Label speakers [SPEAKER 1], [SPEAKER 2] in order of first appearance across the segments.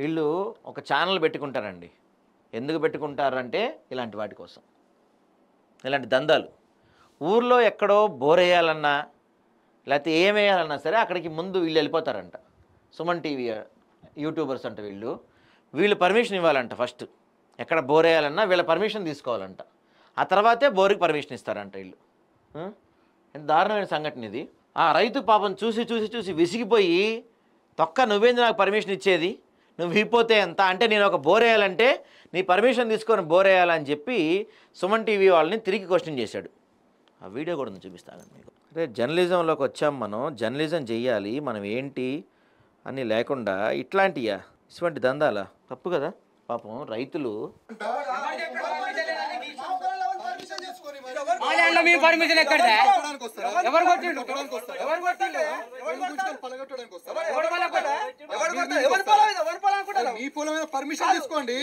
[SPEAKER 1] వీళ్ళు ఒక ఛానల్ పెట్టుకుంటారండి. ఎందుకు పెట్టుకుంటారంటే ఇలాంటి వాటి కోసం, ఇలాంటి దందాలు. ఊర్లో ఎక్కడో బోర్ వేయాలన్నా లేకపోతే ఏం వేయాలన్నా సరే అక్కడికి ముందు వీళ్ళు వెళ్ళిపోతారంట. సుమన్ టీవీ యూట్యూబర్స్ అంట వీళ్ళు పర్మిషన్ ఇవ్వాలంట. ఫస్ట్ ఎక్కడ బోర్ వేయాలన్నా వీళ్ళ పర్మిషన్ తీసుకోవాలంట. ఆ తర్వాతే బోర్కి పర్మిషన్ ఇస్తారంట వీళ్ళు. ఎంత దారుణమైన సంఘటన ఇది. ఆ రైతు పాపం చూసి చూసి చూసి విసిగిపోయి, తొక్క నువ్వేంది నాకు పర్మిషన్ ఇచ్చేది, నువ్వు ఇపోతే ఎంత అంటే నేను ఒక బోర్ వేయాలంటే నీ పర్మిషన్ తీసుకొని బోర్ వేయాలని చెప్పి సుమన్ టీవీ వాళ్ళని తిరిగి క్వశ్చన్ చేశాడు. ఆ వీడియో కూడా చూపిస్తాను మీకు. అంటే జర్నలిజంలోకి వచ్చాం మనం, జర్నలిజం చెయ్యాలి మనం ఏంటి అని లేకుండా ఇట్లాంటియా ఇటువంటి దందాలా తప్పు కదా. పాపం రైతులు
[SPEAKER 2] పర్మిషన్ తీసుకోండి.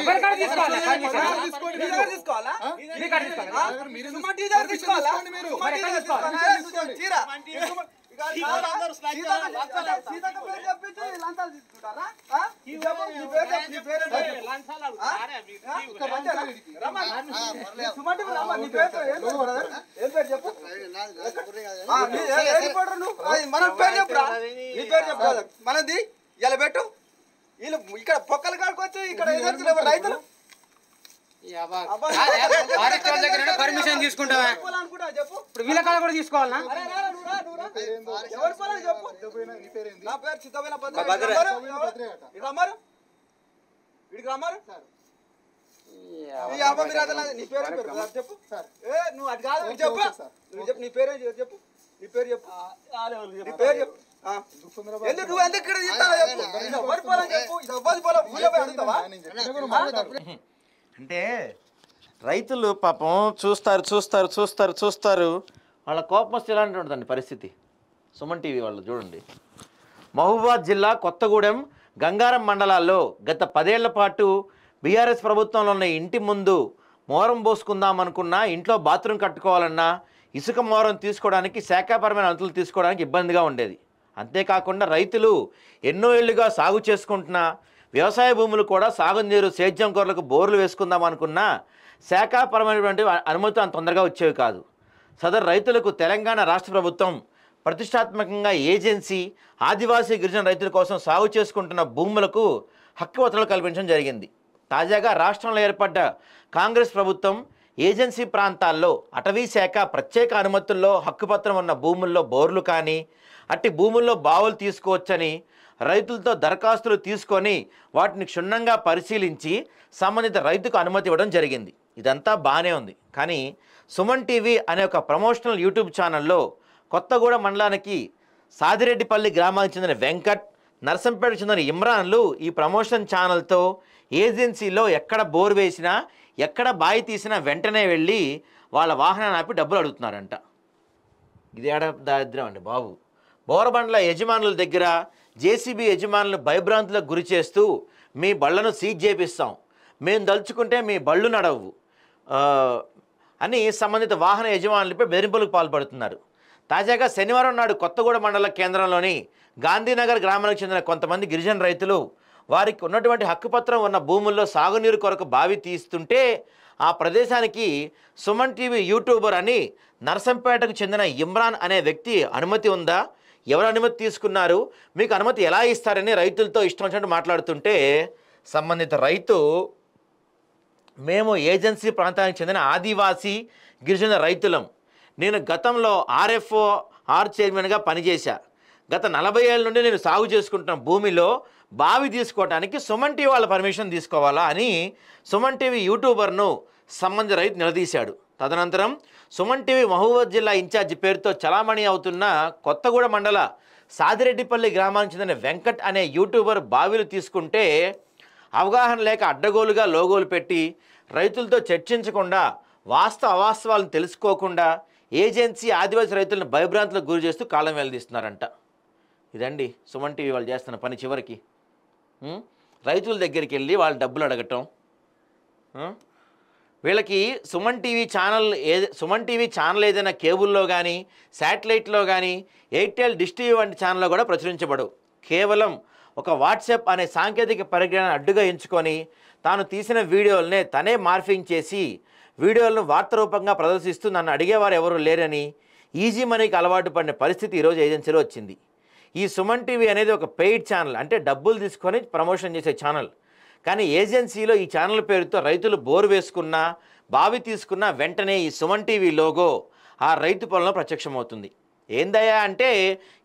[SPEAKER 3] మనది ఇలా పెట్టు. వీళ్ళు ఇక్కడ పొక్కలు కాడుకోవచ్చు, ఇక్కడ రైతులు
[SPEAKER 4] పర్మిషన్ తీసుకుంటావా? ఇప్పుడు వీళ్ళ కాడ కూడా తీసుకోవాలన్నా?
[SPEAKER 3] నా పేరు చిత్తమైన వీడికి రమ్మారు. నీ పేరు చెప్పు. నువ్వు అది కాదు చెప్పు. చెప్పు నీ పేరు చెప్పు. నీ పేరు చెప్పు. నీ పేరు చెప్పు. ఎందుకు నువ్వు ఎందుకు ఇక్కడ
[SPEAKER 1] అంటే రైతులు పాపం చూస్తారు చూస్తారు చూస్తారు చూస్తారు వాళ్ళ కోపం వస్తే ఎలాంటి ఉంటుందండి పరిస్థితి. సుమన్ టీవీ వాళ్ళు చూడండి. మహబూబాబాద్ జిల్లా కొత్తగూడెం, గంగారం మండలాల్లో గత 10 ఏళ్ల పాటు బీఆర్ఎస్ ప్రభుత్వంలో ఉన్న ఇంటి ముందు మోరం పోసుకుందామనుకున్నా, ఇంట్లో బాత్రూమ్ కట్టుకోవాలన్నా ఇసుక మోరం తీసుకోవడానికి, శాఖాపరమైన అనుమతులు తీసుకోవడానికి ఇబ్బందిగా ఉండేది. అంతేకాకుండా రైతులు ఎన్నో ఏళ్లుగా సాగు చేసుకుంటున్న వ్యవసాయ భూములు కూడా సాగునీరు సేద్యం కొరకు బోర్లు వేసుకుందాం అనుకున్నా శాఖాపరమైనటువంటి అనుమతులు అంత తొందరగా వచ్చేవి కాదు. సదరు రైతులకు తెలంగాణ రాష్ట్ర ప్రభుత్వం ప్రతిష్టాత్మకంగా ఏజెన్సీ ఆదివాసీ గిరిజన రైతుల కోసం సాగు చేసుకుంటున్న భూములకు హక్కు పత్రాలు కల్పించడం జరిగింది. తాజాగా రాష్ట్రంలో ఏర్పడ్డ కాంగ్రెస్ ప్రభుత్వం ఏజెన్సీ ప్రాంతాల్లో అటవీ శాఖ ప్రత్యేక అనుమతుల్లో హక్కుపత్రం ఉన్న భూముల్లో బోర్లు కానీ అట్టి భూముల్లో బావులు తీసుకోవచ్చని రైతులతో దరఖాస్తులు తీసుకొని వాటిని క్షుణ్ణంగా పరిశీలించి సంబంధిత రైతుకు అనుమతి ఇవ్వడం జరిగింది. ఇదంతా బాగానే ఉంది. కానీ సుమన్ టీవీ అనే ఒక ప్రమోషనల్ యూట్యూబ్ ఛానల్లో కొత్తగూడెం మండలానికి సాదిరెడ్డిపల్లి గ్రామానికి చెందిన వెంకట్, నర్సంపేటకు చెందిన ఇమ్రాన్లు ఈ ప్రమోషన్ ఛానల్తో ఏజెన్సీలో ఎక్కడ బోర్ వేసినా ఎక్కడ బావి తీసినా వెంటనే వెళ్ళి వాళ్ళ వాహనాన్ని ఆపి డబ్బులు అడుగుతున్నారంట. ఇది ఏడ దారిద్ర్యం అండి బాబు. బోరబండ్ల యజమానుల దగ్గర జేసీబీ యజమానులను భయభ్రాంతులకు గురి చేస్తూ మీ బళ్లను సీజ్ చేపిస్తాం, మేము దలుచుకుంటే మీ బళ్ళు నడవు అని సంబంధిత వాహన యజమానులపై బెదిరింపులకు పాల్పడుతున్నారు. తాజాగా శనివారం నాడు కొత్తగూడెం మండల కేంద్రంలోని గాంధీనగర్ గ్రామానికి చెందిన కొంతమంది గిరిజన రైతులు వారికి ఉన్నటువంటి హక్కుపత్రం ఉన్న భూముల్లో సాగునీరు కొరకు బావి తీస్తుంటే ఆ ప్రదేశానికి సుమన్ టీవీ యూట్యూబర్ అని నర్సంపేటకు చెందిన ఇమ్రాన్ అనే వ్యక్తి అనుమతి ఉందా, ఎవరు అనుమతి తీసుకున్నారు, మీకు అనుమతి ఎలా ఇస్తారని రైతులతో ఇష్టం వచ్చినట్టు మాట్లాడుతుంటే సంబంధిత రైతు మేము ఏజెన్సీ ప్రాంతానికి చెందిన ఆదివాసీ గిరిజన రైతులం, నేను గతంలో ఆర్ఎఫ్ఓఆర్ చైర్మన్గా పనిచేశా, గత 40 ఏళ్ళ నుండి నేను సాగు చేసుకుంటున్న భూమిలో బావి తీసుకోవడానికి సుమన్ టీవీ వాళ్ళ పర్మిషన్ తీసుకోవాలా అని సుమన్ టీవీ యూట్యూబర్ను సంబంధిత రైతు నిలదీశాడు. తదనంతరం సుమన్ టీవీ మహబూబాబాద్ జిల్లా ఇన్ఛార్జి పేరుతో చలామణి అవుతున్న కొత్తగూడెం మండల సాదిరెడ్డిపల్లి గ్రామానికి చెందిన వెంకట్ అనే యూట్యూబర్ బావిలు తీసుకుంటే అవగాహన లేక అడ్డగోలుగా లోగోలు పెట్టి రైతులతో చర్చించకుండా వాస్తవ అవాస్తవాలను తెలుసుకోకుండా ఏజెన్సీ ఆదివాసీ రైతులను భయభ్రాంతులకు గురి చేస్తూ కాలం వెల్లదీస్తున్నారంట. ఇదండి సుమన్ టీవీ వాళ్ళు చేస్తున్న పని. చివరికి రైతుల దగ్గరికి వెళ్ళి వాళ్ళు డబ్బులు అడగటం. వీళ్ళకి సుమన్ టీవీ ఛానల్ ఏదైనా కేబుల్లో కానీ శాటిలైట్లో కానీ ఎయిర్టెల్ డిష్ టీవీ వంటి ఛానల్లో కూడా ప్రచురించబడవు. కేవలం ఒక వాట్సాప్ అనే సాంకేతిక పరిజ్ఞానాన్ని అడ్డుగా ఎంచుకొని తాను తీసిన వీడియోలనే తనే మార్ఫింగ్ చేసి వీడియోలను వార్త రూపంగా ప్రదర్శిస్తూ నన్ను అడిగేవారు ఎవరు లేరని ఈజీ మనీకి అలవాటు పడిన పరిస్థితి ఈరోజు ఏజెన్సీలో వచ్చింది. ఈ సుమన్ టీవీ అనేది ఒక పెయిడ్ ఛానల్, అంటే డబ్బులు తీసుకొని ప్రమోషన్ చేసే ఛానల్. కానీ ఏజెన్సీలో ఈ ఛానల్ పేరుతో రైతులు బోరు వేసుకున్నా బావి తీసుకున్నా వెంటనే ఈ సుమన్ టీవీ లోగో ఆ రైతు పొలంలో ప్రత్యక్షమవుతుంది. ఏందయ్యా అంటే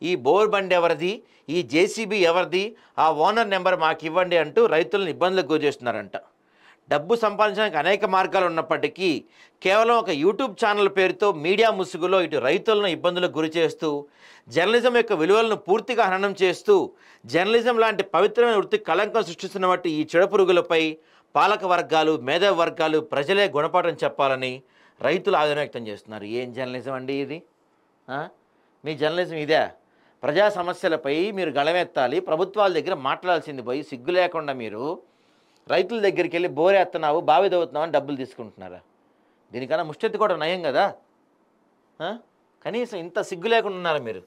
[SPEAKER 1] ఈ బోర్ బండి ఎవరిది, ఈ జేసీబీ ఎవరిది, ఆ ఓనర్ నెంబర్ మాకు ఇవ్వండి అంటూ రైతులను ఇబ్బందులకు గురి చేస్తున్నారంట. డబ్బు సంపాదించడానికి అనేక మార్గాలు ఉన్నప్పటికీ కేవలం ఒక యూట్యూబ్ ఛానల్ పేరుతో మీడియా ముసుగులో ఇటు రైతులను ఇబ్బందులకు గురి చేస్తూ జర్నలిజం యొక్క విలువలను పూర్తిగా హననం చేస్తూ జర్నలిజం లాంటి పవిత్రమైన వృత్తికి కళంకం సృష్టిస్తున్నట్టు ఈ చెడపురుగులపై పాలక వర్గాలు, మేధావి వర్గాలు, ప్రజలే గుణపాఠం చెప్పాలని రైతులు ఆవేదన వ్యక్తం చేస్తున్నారు. ఏం జర్నలిజం అండి ఇది? మీ జర్నలిజం ఇదే? ప్రజా సమస్యలపై మీరు గళమెత్తాలి, ప్రభుత్వాల దగ్గర మాట్లాడాల్సింది పోయి సిగ్గు లేకుండా మీరు రైతుల దగ్గరికి వెళ్ళి బోరేస్తున్నావు, బావి దవ్వుతున్నావు అని డబ్బులు తీసుకుంటున్నారా? దీనికన్నా ముష్టెత్తి కూడా నయం కదా. కనీసం ఇంత సిగ్గు లేకుండా ఉన్నారా మీరు?